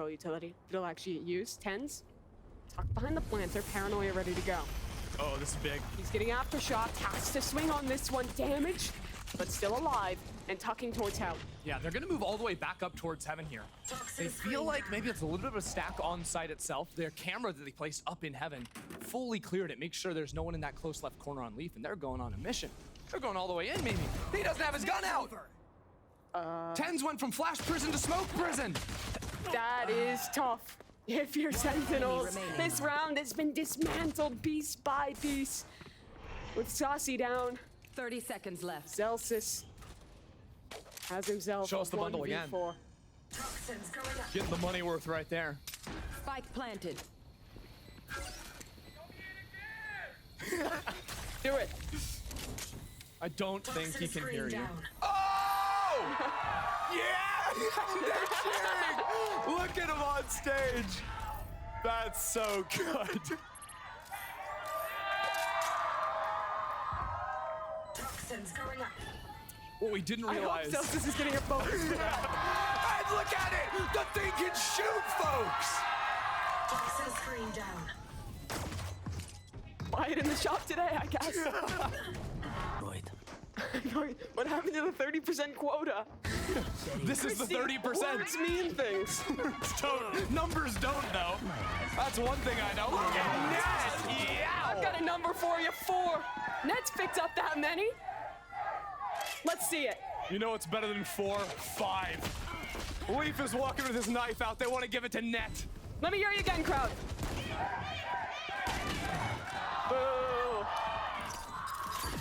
control utility. It'll actually get used. Tens, tucked behind the planter, paranoia ready to go. Oh, this is big. He's getting aftershocked, has to swing on this one. Damaged, but still alive and tucking towards hell. Yeah, they're gonna move all the way back up towards heaven here. They feel like maybe it's a little bit of a stack on site itself. Their camera that they placed up in heaven fully cleared it. Make sure there's no one in that close left corner on Leaf, and they're going on a mission. They're going all the way in, maybe. He doesn't have his gun out. Tens went from flash prison to smoke prison. That is tough. If you're Sentinels, this round has been dismantled piece by piece. With Saucy down, 30 seconds left. Celsius has himself Show us the bundle again. 1v4. Getting the money worth right there. Spike planted. Do it. I don't think he can hear you. Oh! Yeah! They're cheering! Look at him on stage. That's so good. What we didn't realize. I hope Celsius is getting a bonus. And look at it! The thing can shoot, folks! Toxin screen down. Buy it in the shop today, I guess. What happened to the 30% quota? This is the 30%. Words mean things. Numbers don't, though. That's one thing I know. Look at Nets! Yeah! I've got a number for you, 4. Nets picked up that many. Let's see it. You know what's better than 4? 5. Leaf is walking with his knife out. They want to give it to Net. Let me hear you again, crowd. Boo.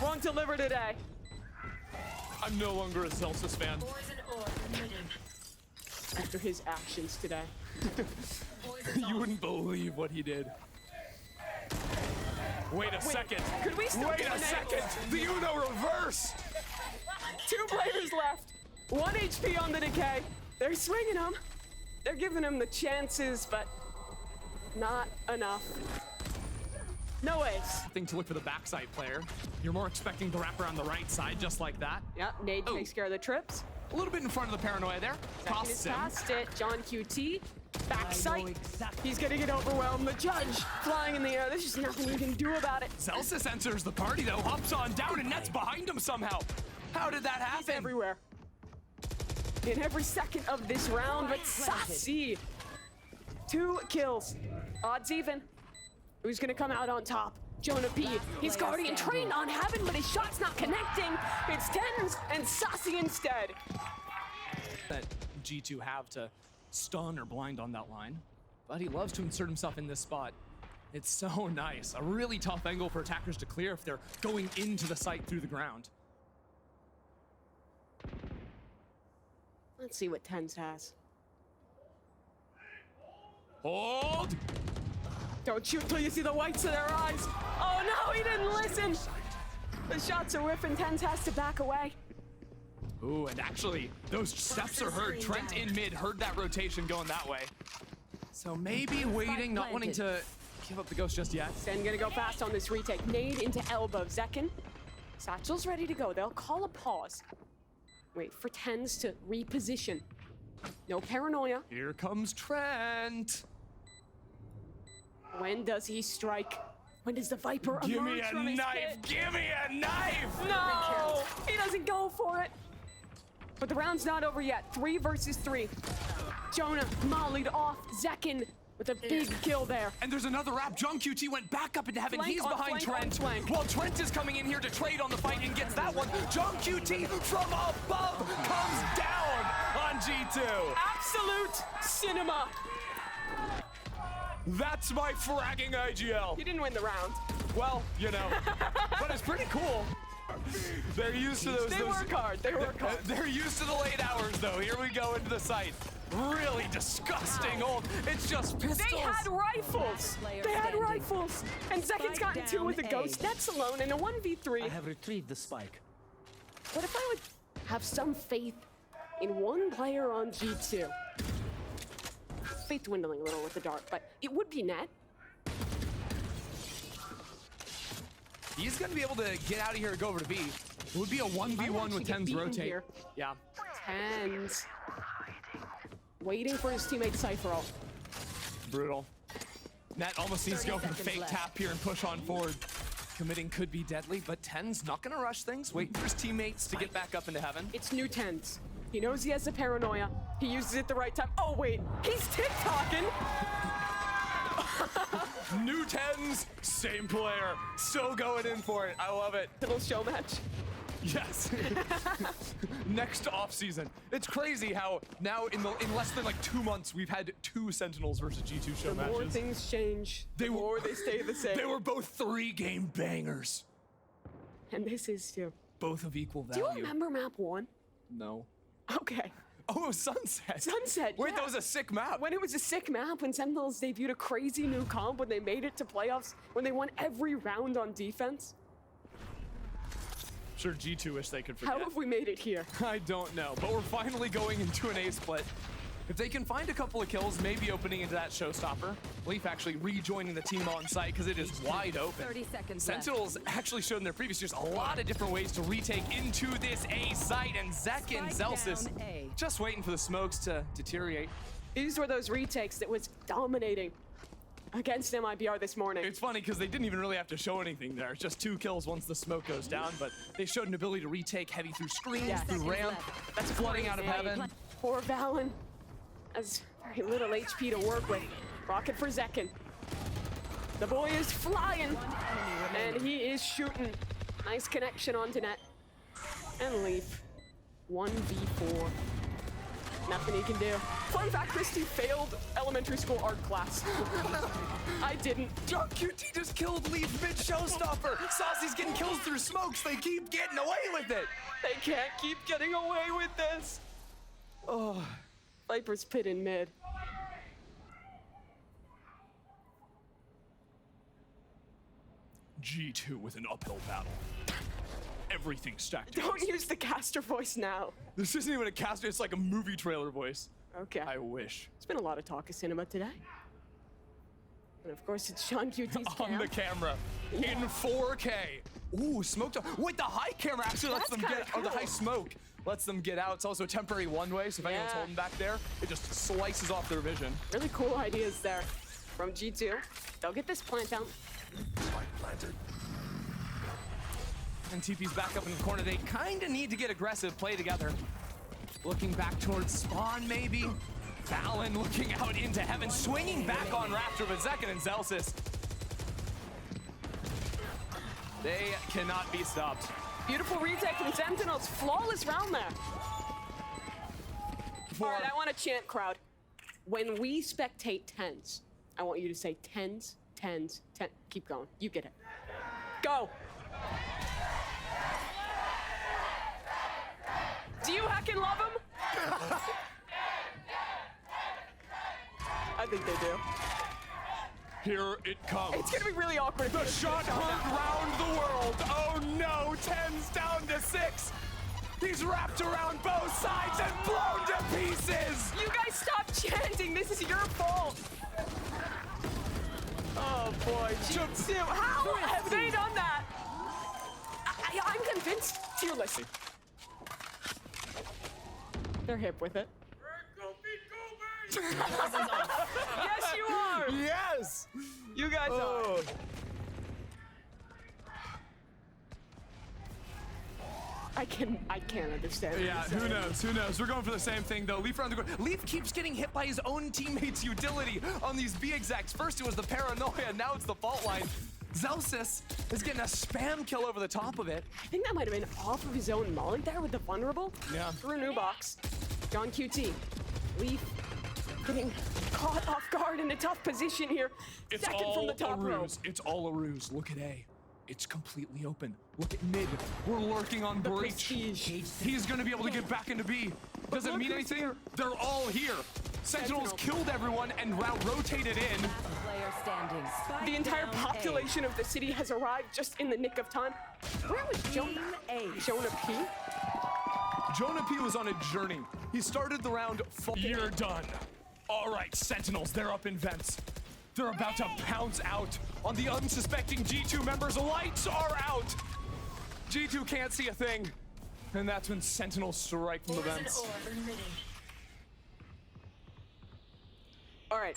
Won't deliver today. I'm no longer a Celsius fan. After his actions today. You wouldn't believe what he did. Wait a second. Could we still Wait a second. The Uno reverse. 2 players left. 1 HP on the decay. They're swinging him. They're giving him the chances, but not enough. No ace. Thing to look for the backside player. You're more expecting to wrap around the right side just like that. Yep, Nade takes care of the trips. A little bit in front of the paranoia there. Tosses him. Past it. John QT. Backside. He's gonna get overwhelmed. The judge flying in the air. There's just nothing you can do about it. Celsius enters the party though. Hops on down and Net's behind him somehow. How did that happen? He's everywhere. In every second of this round, but Saucy. 2 kills. Odds even. Who's gonna come out on top? Jonah P. He's Guardian trained on Heaven, but his shot's not connecting. It's Tens and Saucy instead. That G2 have to stun or blind on that line, but he loves to insert himself in this spot. It's so nice. A really tough angle for attackers to clear if they're going into the site through the ground. Let's see what Tens has. Hold! Don't shoot till you see the whites of their eyes. Oh no, he didn't listen. The shots are whiffing. Tens has to back away. Ooh, and actually, those steps are heard. Trent in mid heard that rotation going that way. So maybe waiting, not wanting to give up the ghost just yet. Sen gonna go fast on this retake. Nade into elbow. Zekin. Satchel's ready to go. They'll call a pause. Wait for Tens to reposition. No paranoia. Here comes Trent. When does he strike? When does the Viper emerge Give me a from his knife! pit? Give me a knife! No! He doesn't go for it. But the round's not over yet. 3 versus 3. Jonah mollied off. Zekin with a big kill there. And there's another wrap. John QT went back up into heaven. Flank He's on behind flank on Trent. flank. While Trent is coming in here to trade on the fight and gets that one. John QT from above comes down on G2. Absolute cinema. That's my fragging IGL. He didn't win the round. Well, you know, but it's pretty cool. They're used to those. They work hard. They work hard. They're used to the late hours, though. Here we go into the site. Really disgusting old. It's just pistols. They had rifles. They had rifles. And Zekin's gotten 2 with the ghost. That's alone in a 1v3. I have retrieved the spike. What if I would have some faith in one player on G2? Faith dwindling a little with the dart, but it would be Net. He's going to be able to get out of here and go over to B. It would be a 1v1 with Tens rotate. Here. Yeah. Tens. waiting for his teammate Cypher ult. Brutal. Net almost needs to go for the fake tap here and push on forward. Committing could be deadly, but Ten's not gonna rush things. Waiting for his teammates to get back up into heaven. It's new Tens. He knows he has the paranoia. He uses it the right time. Oh wait, he's TikToking. New Tens, same player. Still going in for it. I love it. Little show match. Yes. Next off season. It's crazy how now in less than like 2 months we've had 2 Sentinels versus G2 show The matches. more things change, the more they stay the same. They were both 3-game bangers. And this is too. Both of equal Do value. you remember map 1? No. Okay. Oh, it was Sunset. Sunset, Wait, yeah. that was a sick map. When it was a sick map, when Sentinels debuted a crazy new comp, when they made it to playoffs, when they won every round on defense. Sure, G2 wish they could forget. How have we made it here? I don't know, but we're finally going into an A split. If they can find a couple of kills, maybe opening into that showstopper. Leaf actually rejoining the team on site because it is wide open. 30 seconds left. Sentinels actually showed in their previous years a lot of different ways to retake into this A site, and Zek and Spike Zelsis down A. just waiting for the smokes to deteriorate. These were those retakes that was dominating against MIBR this morning. It's funny because they didn't even really have to show anything there. It's just 2 kills once the smoke goes down, but they showed an ability to retake heavy through screens, Yeah. through ramp. That's flooding out of heaven. Poor Valen has very little HP to work with. Rocket for Zekin. The boy is flying, and he is shooting. Nice connection onto net. And Leaf, 1v4. Nothing he can do. Fun fact, Christy failed elementary school art class. I didn't. John QT just killed Leaf mid-showstopper. Saucy's getting kills through smokes. They keep getting away with it. They can't keep getting away with this. Oh, Viper's pit in mid. G2 with an uphill battle. Everything stacked. Don't use the caster voice now. This isn't even a caster, it's like a movie trailer voice. Okay. I wish. There's been a lot of talk of cinema today. And of course, it's Sean QT's On the camera. In 4K. Ooh, smoked up. Wait, the high camera actually lets That's them kinda get, or the cool. high smoke lets them get out. It's also a temporary one-way, so if anyone's Yeah. holding back there, it just slices off their vision. Really cool ideas there from G2. They'll get this plant down. And TP's back up in the corner. They kind of need to get aggressive, play together. Looking back towards spawn, maybe. Valen looking out into heaven, swinging back on Raptor, but Zekin and Zelsis. They cannot be stopped. Beautiful retake from Sentinels. Flawless round there. All right, I want to chant crowd. When we spectate tens, I want you to say tens, tens, ten. Keep going. You get it. Go. Do you heckin' love him? I think they do. Here it comes. It's gonna be really awkward. if The you just shot get heard down. round the world. Oh no, 10's down to 6. He's wrapped around both sides and blown to pieces. You guys stop chanting. This is your fault. Oh boy, G2. How have they done that? I'm convinced. Tearless. They're hip with it. Yes, you are. Yes. You guys are. I can't understand. what Yeah, you're who saying. knows? Who knows? We're going for the same thing though. Leaf around the corner. Leaf keeps getting hit by his own teammates' utility on these B execs. First it was the paranoia, now it's the fault line. Zelsis is getting a spam kill over the top of it. I think that might have been off of his own molly there with the vulnerable. Yeah. Through a new box. John QT. Leaf getting caught off guard in a tough position here. It's Second all from the top a row. ruse. It's all a ruse. Look at A. It's completely open. Look at mid. We're lurking on breach. Prestige. He's gonna be able to get back into B. Does it look mean who's anything? here. They're all here. Sentinels killed everyone and rotated in. Last player standing. Spike The entire down population of the city has arrived just in the nick of time. Where was Jonah? Jonah P? Jonah P was on a journey. He started the round. You're done. All right, Sentinels, they're up in vents. They're about to pounce out on the unsuspecting G2 members. Lights are out. G2 can't see a thing. And that's when Sentinels strike from the Poison vents. orb emitting.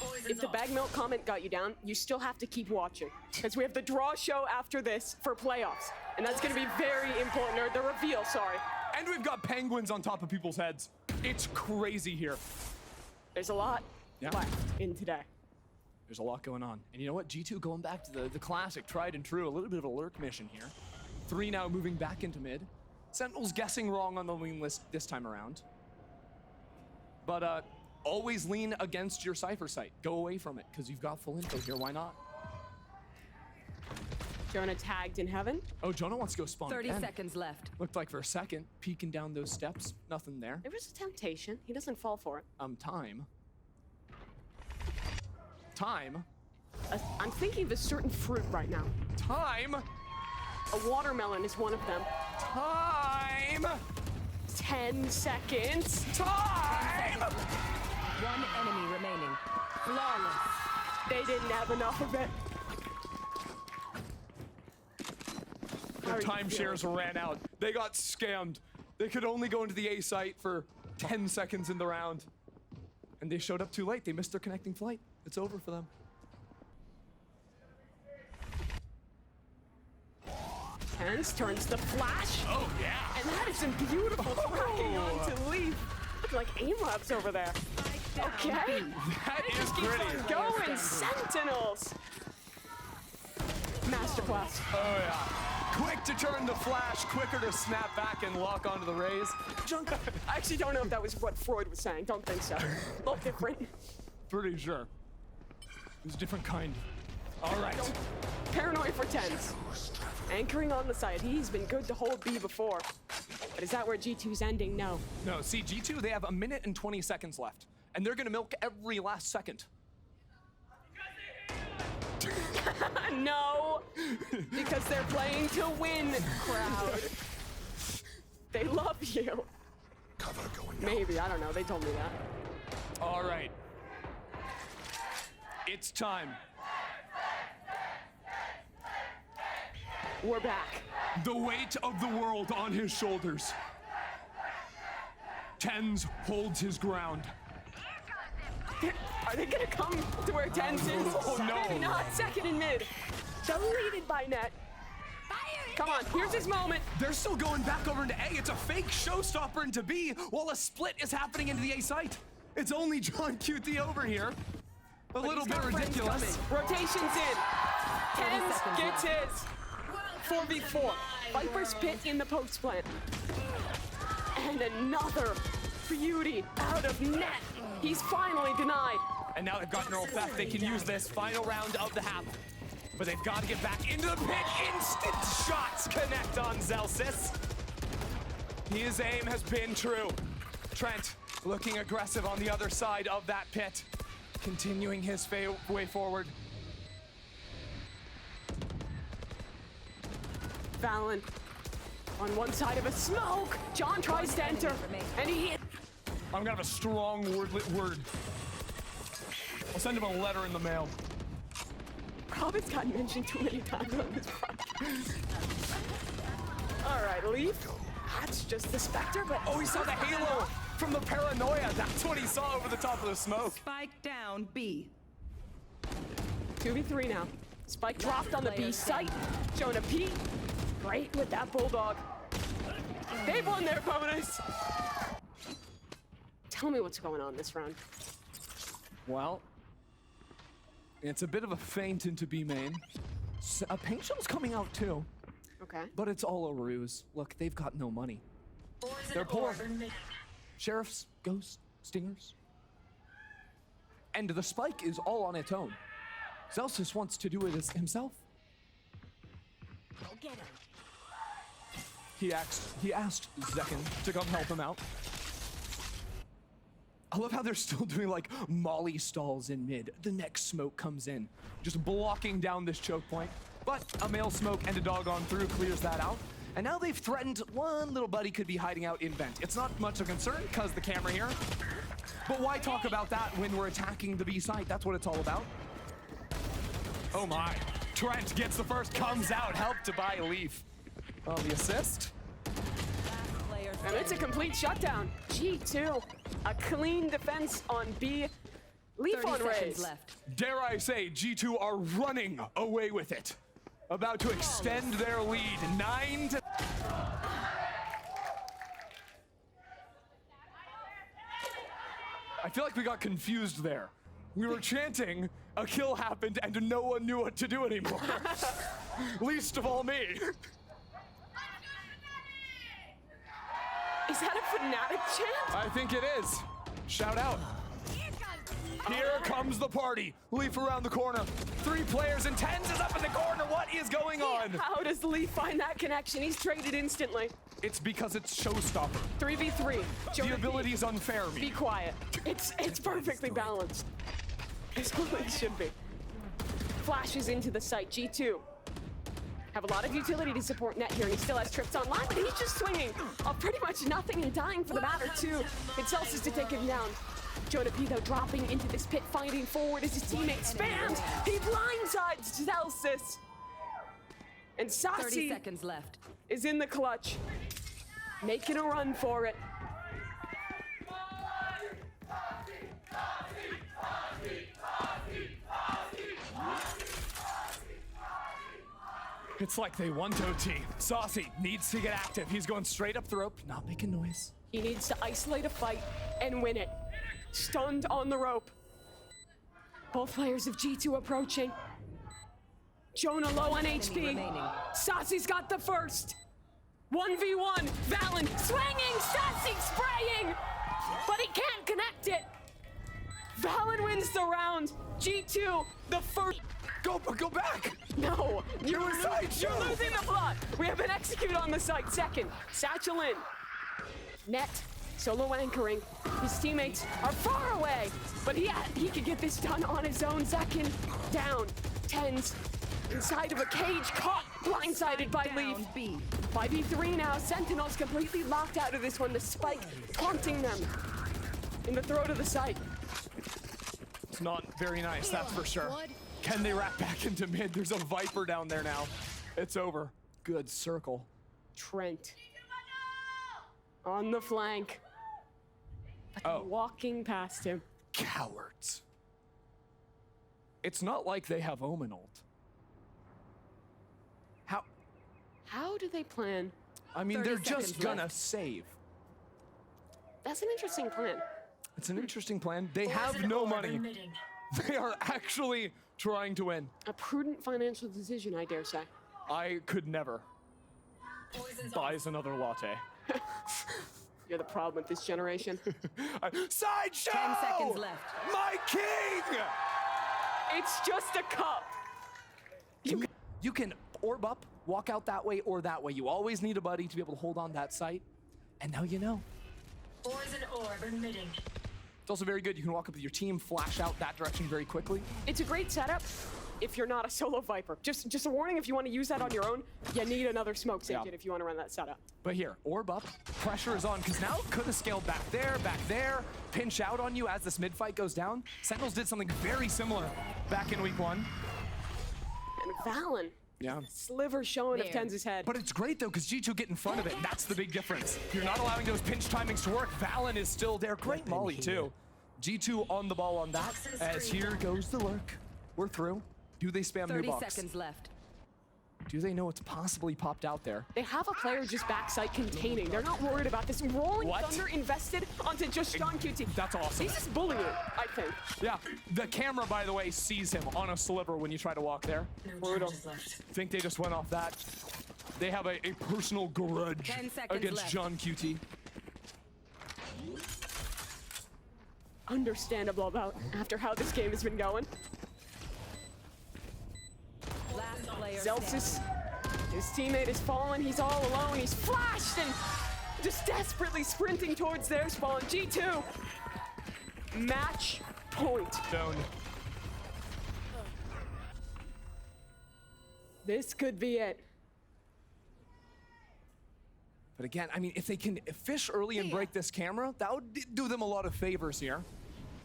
right, if the bag milk comment got you down, you still have to keep watching. Because we have the draw show after this for playoffs. And that's going to be very important, or the reveal, sorry. And we've got penguins on top of people's heads. It's crazy here. There's a lot left in today. There's a lot going on. And you know what? G2 going back to the classic, tried and true, a little bit of a lurk mission here. 3 now moving back into mid. Sentinel's guessing wrong on the lean list this time around. But always lean against your Cypher site. Go away from it, because you've got full info here. Why not? Jonah tagged in heaven. Oh, Jonah wants to go spawn 30 again. seconds left. Looked like for a second, peeking down those steps. Nothing there. It was a temptation. He doesn't fall for it. Time. Time. I'm thinking of a certain fruit right now. Time. A watermelon is one of them. Time. 10 seconds. Time. 1 enemy remaining. Flawless. They didn't have enough of it. Their timeshares ran out. They got scammed. They could only go into the A site for 10 seconds in the round. And they showed up too late. They missed their connecting flight. It's over for them. Tens turns the flash. Oh, yeah. And that is some beautiful tracking onto Leaf. Look like aim labs over there. Okay. That is pretty. Going Sentinels. Masterclass. Oh, yeah. Quick to turn the flash, quicker to snap back and lock onto the rays. I actually don't know if that was what Freud was saying. Don't think so. A little different. Pretty sure. It was a different kind. All right. Paranoid for tens. Anchoring on the side. He's been good to hold B before. But is that where G2's ending? No. No, see, G2, they have 1 minute and 20 seconds left. And they're going to milk every last second. No. Because they're playing to win, crowd. They love you. Cover going out. Maybe. I don't know. They told me that. All right. It's time. We're back. The weight of the world on his shoulders. Tens holds his ground. Are they gonna come to where Tens is? Oh, no. Maybe not. Second and mid. Deleted by net. Come on, here's his moment. They're still going back over into A. It's a fake showstopper into B while a split is happening into the A site. It's only John QT over here. A little bit ridiculous. Rotation's in. Tens gets his. 4v4. Viper's pit in the post plant. And another beauty out of net. He's finally denied. And now they've got neural theft. They can use this final round of the half. But they've got to get back into the pit. Instant shots connect on Zelsis. His aim has been true. Trent looking aggressive on the other side of that pit. Continuing his way forward. Valen on one side of a smoke. John tries to enter, and he hit. I'm gonna have a strong word. I'll send him a letter in the mail. Robin's gotten mentioned too many times on this podcast. All right, Leaf. That's just the Spectre, but Oh, he saw the halo from the paranoia. That's what he saw over the top of the smoke. Spike down B. 2v3 now. Spike dropped on the B site. Jonah P. Great with that Bulldog. They've won their bonus. Tell me what's going on this round. Well, it's a bit of a feint into B main. A paint shell's coming out too, Okay. but it's all a ruse. Look, they've got no money. They're poor. Sheriffs, ghosts, stingers. And the spike is all on its own. Zelsis wants to do it himself. Go get him. He asked Zekken to come help him out. I love how they're still doing like molly stalls in mid. The next smoke comes in, just blocking down this choke point. But a male smoke and a dog on through clears that out. And now they've threatened one little buddy could be hiding out in vent. It's not much of a concern because the camera here. But why talk about that when we're attacking the B site? That's what it's all about. Oh my. Trent gets the first, comes out, helped to buy a Leaf. Oh, the assist. Last player And it's a complete shutdown. G2. A clean defense on B. Leaf 30 on seconds raise. left. Dare I say, G2 are running away with it. About to extend their lead, 9 to... I feel like we got confused there. We were chanting, a kill happened, and no one knew what to do anymore. Least of all me. Is that a fanatic chant? I think it is. Shout out. Here comes the party. Leaf around the corner. 3 players and Tens is up in the corner. What is going on? How does Leaf find that connection? He's traded instantly. It's because it's showstopper. 3v3. The ability is unfair, Be me. quiet. It's perfectly balanced. As well it should be. Flashes into the site. G2 have a lot of utility to support net here, and he still has trips online, but he's just swinging off pretty much nothing and dying for the matter too. It's Celsius to take him down. Jonah P though dropping into this pit, fighting forward as his teammate spams. He blindsides Celsius. And 30 Sassi seconds left. is in the clutch, making a run for it. It's like they want OT. Saucy needs to get active. He's going straight up the rope, not making noise. He needs to isolate a fight and win it. Stunned on the rope. Both players of G2 approaching. Jonah low on HP. remaining. Sassy's got the first. 1v1. Valen swinging. Sassy spraying. But he can't connect it. Valen wins the round. G2, the first. Go back! No, you're sideshow. losing the plot. We have been executed on the site. Second, Satchel in. Net, solo anchoring. His teammates are far away, but he could get this done on his own. Second, down. Tens, inside of a cage, caught, blindsided by Leaf. Down B. 5v3 now. Sentinels completely locked out of this one. The spike taunting them in the throat of the site. It's not very nice, that's for sure. Can they wrap back into mid? There's a Viper down there now. It's over. Good circle. Trent on the flank. But Oh. walking past him. Cowards. It's not like they have Omen ult. How do they plan? I mean, 30 they're just seconds gonna left. save. That's an interesting plan. It's an interesting plan. They Poison have no orb money. emitting. They are actually trying to win. A prudent financial decision, I dare say. I could never Poison's buy off. us another latte. You're the problem with this generation. Sideshow! 10 seconds left. My king! It's just a cup. You can orb up, walk out that way or that way. You always need a buddy to be able to hold on that site. And now you know. Poison orb emitting. It's also very good. You can walk up with your team, flash out that direction very quickly. It's a great setup if you're not a solo Viper. Just a warning, if you want to use that on your own, you need another smoke Yeah. agent if you want to run that setup. But here, orb up, pressure is on, because now it could have scaled back there, pinch out on you as this mid fight goes down. Sentinels did something very similar back in week 1. And Valen, Yeah. sliver showing of There. Tenz's head. But it's great though, because G2 get in front of it. That's the big difference. You're not allowing those pinch timings to work. Valen is still there. Great molly too. G2 on the ball on that, as here goes the lurk. We're through. Do they spam new 30 box? seconds left. Do they know it's possibly popped out there? They have a player just backside containing. They're not worried about this. Rolling What? Thunder invested onto just John QT. That's awesome. He's just bullying, I think. Yeah, the camera, by the way, sees him on a sliver when you try to walk there. No Brutal. charges left. Think they just went off that. They have a personal grudge 10 seconds against left. John QT. Understandable about after how this game has been going. Last player Celsius, his teammate has fallen. He's all alone. He's flashed and just desperately sprinting towards their spawn. G2, match point. Zone. This could be it. But again, I mean, if they can fish early and break this camera, that would do them a lot of favors here.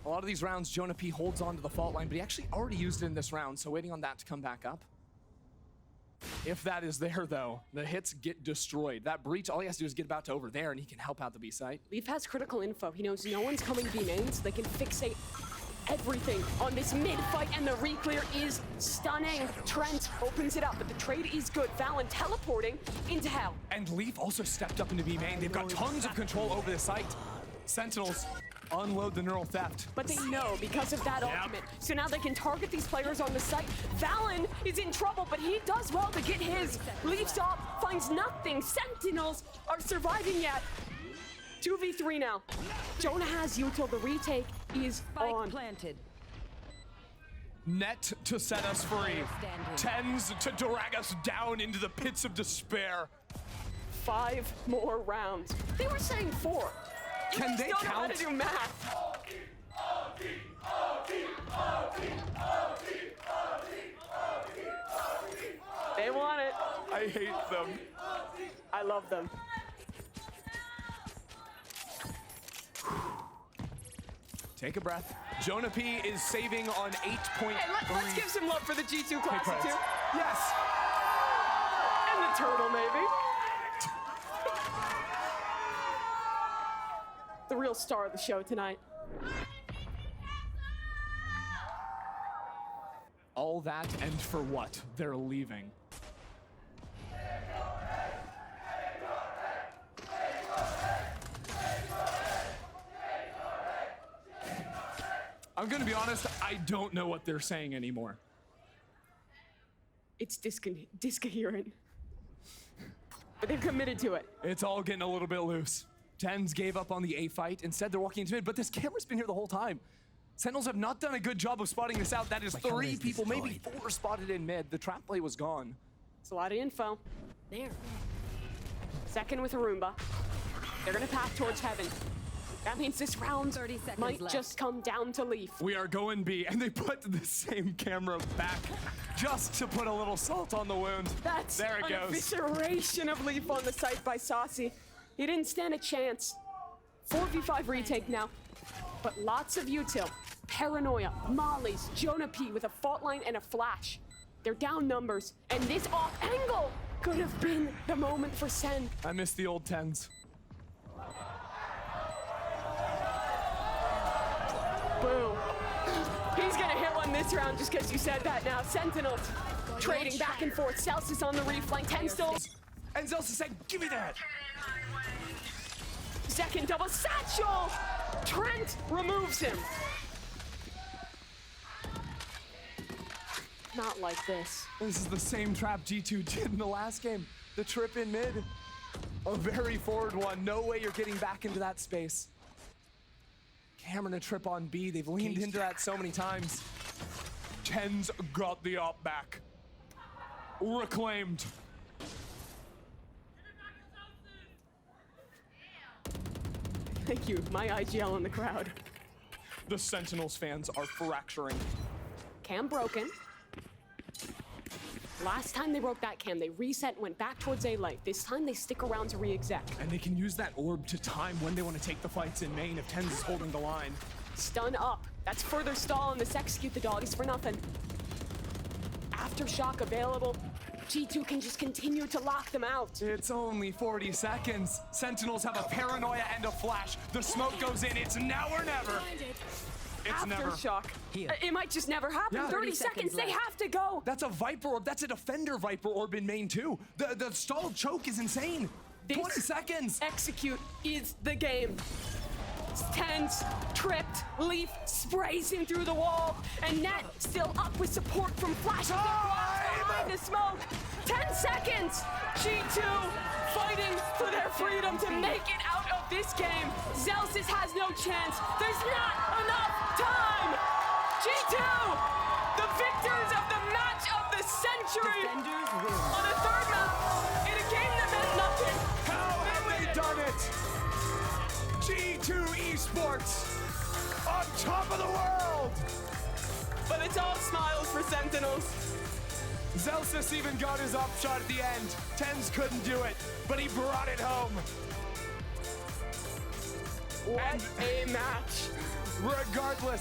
A lot of these rounds, Jonah P holds on to the fault line, but he actually already used it in this round, so waiting on that to come back up. If that is there, though, the hits get destroyed. That breach, all he has to do is get about to over there, and he can help out the B site. Leaf has critical info. He knows no one's coming B main, so they can fixate everything on this mid-fight, and the re-clear is stunning. Trent opens it up, but the trade is good. Valen teleporting into hell. And Leaf also stepped up into B main. They've got tons of control over the site. Sentinels unload the neural theft. But they know because of that ultimate. So now they can target these players on the site. Valen is in trouble, but he does well to get his. Leafs up, finds nothing. Sentinels are surviving yet. 2v3 now. Jonah has you till the retake is Spike on. planted. Net to set us free. Tens to drag us down into the pits of despair. 5 more rounds. They were saying 4. Can they don't know how count? to do math. They want it. I hate them. I love them. Take a breath. Jonah P is saving on 8.3. Hey, let's give some love for the G2 Classic credits. too. Yes. And the turtle, maybe. The real star of the show tonight. All that and for what? They're leaving. I'm gonna be honest, I don't know what they're saying anymore. It's discoherent. But they've committed to it. It's all getting a little bit loose. Tens gave up on the A fight. Instead, they're walking into mid, but this camera's been here the whole time. Sentinels have not done a good job of spotting this out. That is 3 people, maybe 4 spotted in mid. The trap play was gone. It's a lot of info. There. Second with a Roomba. They're gonna path towards heaven. That means this round 30 seconds might left. just come down to Leaf. We are going B, and they put the same camera back just to put a little salt on the wound. That's there it an goes. evisceration of Leaf on the site by Saucy. He didn't stand a chance. 4v5 retake now, but lots of util. Paranoia, Molly's, Jonah P with a fault line and a flash. They're down numbers, and this off angle could have been the moment for Sen. I miss the old Tens. Boo. He's gonna hit one this round just because you said that now. Sentinels trading back and forth. Celsius on the reflank. 10 still. And Zelsa said, give me that. Second double satchel. Trent removes him. Not like this. This is the same trap G2 did in the last game. The trip in mid. A very forward one. No way you're getting back into that space. Cameron a trip on B. They've leaned into that so many times. Tens got the op back. Reclaimed. Thank you, my IGL in the crowd. The Sentinels fans are fracturing. Cam broken. Last time they broke that cam, they reset and went back towards A-Light. This time they stick around to re-exec. And they can use that orb to time when they want to take the fights in main if Tens is holding the line. Stun up. That's further stall, and this execute the dog is for nothing. Aftershock available. G2 can just continue to lock them out. It's only 40 seconds. Sentinels have a paranoia and a flash. The smoke goes in. It's now or never. It's never. Aftershock. It might just never happen. Yeah. 30 seconds, they have to go. That's a Viper orb. That's a Defender Viper orb in main too. The stalled choke is insane. This 20 seconds. Execute is the game. Tens, tripped, Leaf sprays him through the wall, and Net still up with support from flashes of blast behind the smoke. 10 seconds. G2 fighting for their freedom to make it out of this game. Celsius has no chance. There's not enough time. G2, the victors of the match of the century Defenders win. on a third map in a game that meant nothing. How have they done it? G2 Esports on top of the world. But it's all smiles for Sentinels. Celsius even got his upshot at the end. Tens couldn't do it, but he brought it home. What a match. Regardless